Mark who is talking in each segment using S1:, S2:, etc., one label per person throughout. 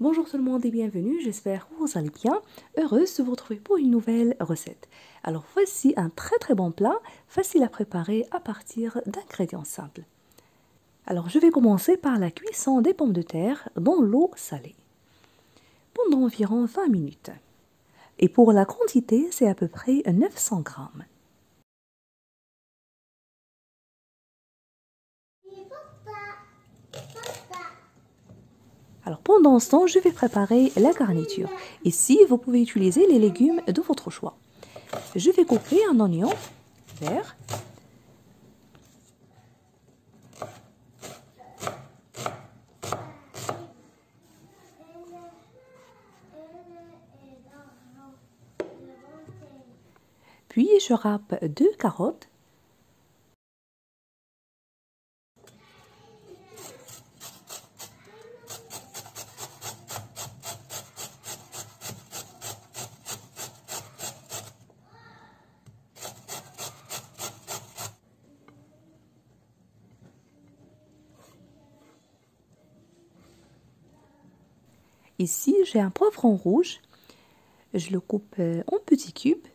S1: Bonjour tout le monde et bienvenue, j'espère que vous allez bien. Heureuse de vous retrouver pour une nouvelle recette. Alors voici un très bon plat, facile à préparer à partir d'ingrédients simples. Alors je vais commencer par la cuisson des pommes de terre dans l'eau salée, pendant environ 20 minutes. Et pour la quantité, c'est à peu près 900 grammes. Alors pendant ce temps, je vais préparer la garniture. Ici, vous pouvez utiliser les légumes de votre choix. Je vais couper un oignon vert. Puis je râpe 2 carottes. Ici, j'ai un poivron rouge. Je le coupe en petits cubes.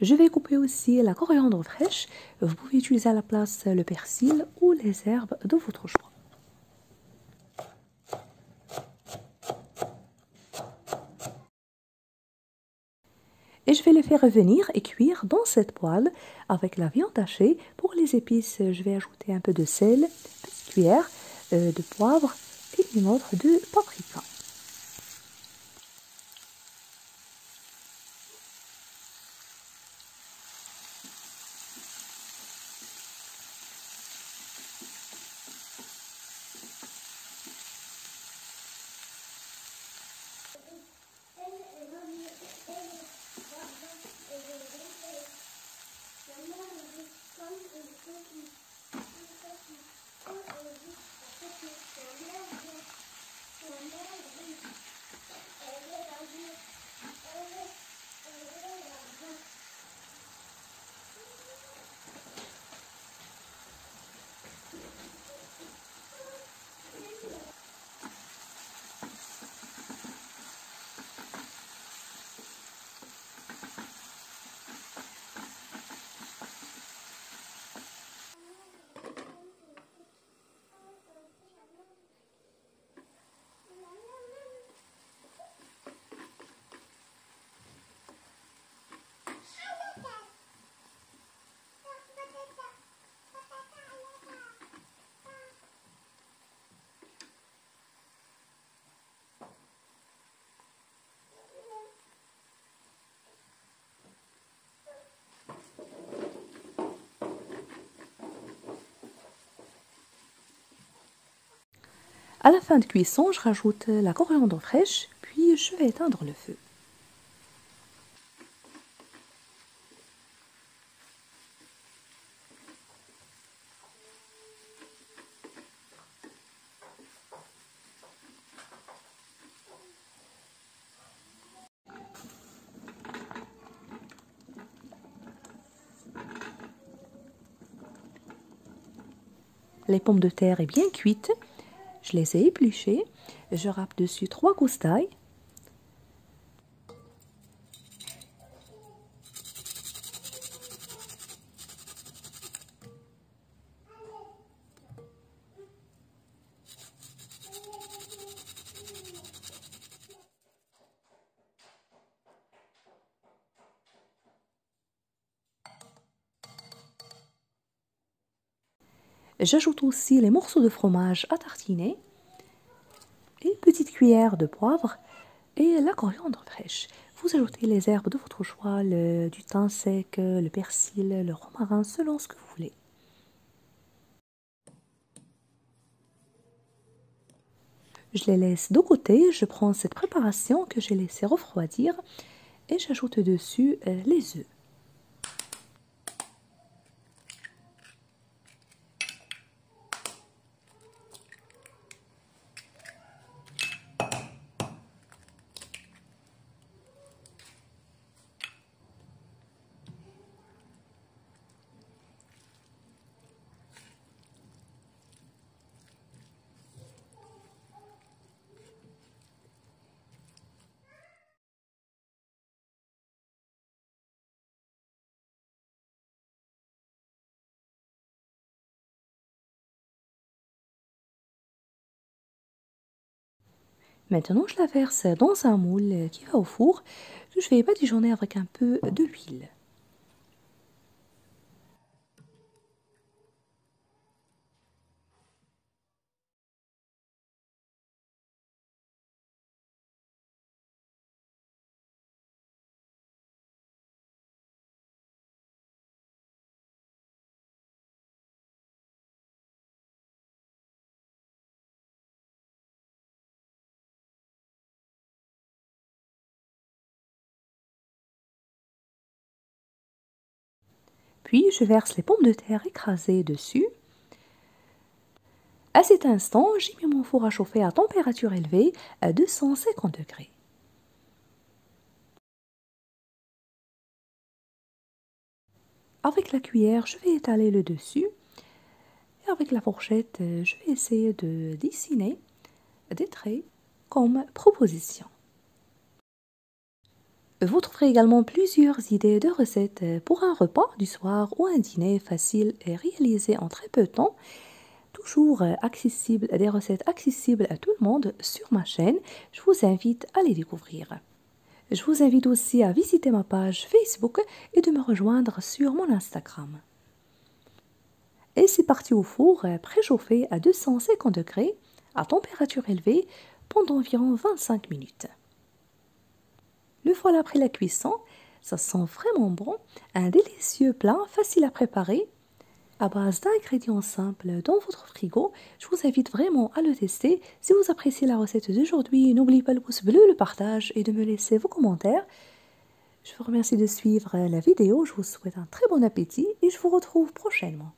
S1: Je vais couper aussi la coriandre fraîche. Vous pouvez utiliser à la place le persil ou les herbes de votre choix. Et je vais les faire revenir et cuire dans cette poêle avec la viande hachée. Pour les épices, je vais ajouter un peu de sel, une petite cuillère de poivre et une autre de paprika. À la fin de cuisson, je rajoute la coriandre fraîche, puis je vais éteindre le feu. Les pommes de terre sont bien cuites. Je les ai épluchées. Je râpe dessus 3 gousses d'ail. J'ajoute aussi les morceaux de fromage à tartiner, une petite cuillère de poivre et la coriandre fraîche. Vous ajoutez les herbes de votre choix, du thym sec, le persil, le romarin, selon ce que vous voulez. Je les laisse de côté, je prends cette préparation que j'ai laissée refroidir et j'ajoute dessus les œufs. Maintenant, je la verse dans un moule qui va au four que je vais badigeonner avec un peu de l'huile. Puis, je verse les pommes de terre écrasées dessus. À cet instant, j'ai mis mon four à chauffer à température élevée à 250 degrés. Avec la cuillère, je vais étaler le dessus. Et avec la fourchette, je vais essayer de dessiner des traits comme proposition. Vous trouverez également plusieurs idées de recettes pour un repas du soir ou un dîner facile et réalisé en très peu de temps. Toujours accessible, des recettes accessibles à tout le monde sur ma chaîne. Je vous invite à les découvrir. Je vous invite aussi à visiter ma page Facebook et de me rejoindre sur mon Instagram. Et c'est parti au four préchauffé à 250 degrés à température élevée pendant environ 25 minutes. Le voilà après la cuisson, ça sent vraiment bon, un délicieux plat facile à préparer à base d'ingrédients simples dans votre frigo. Je vous invite vraiment à le tester. Si vous appréciez la recette d'aujourd'hui, n'oubliez pas le pouce bleu, le partage et de me laisser vos commentaires. Je vous remercie de suivre la vidéo, je vous souhaite un très bon appétit et je vous retrouve prochainement.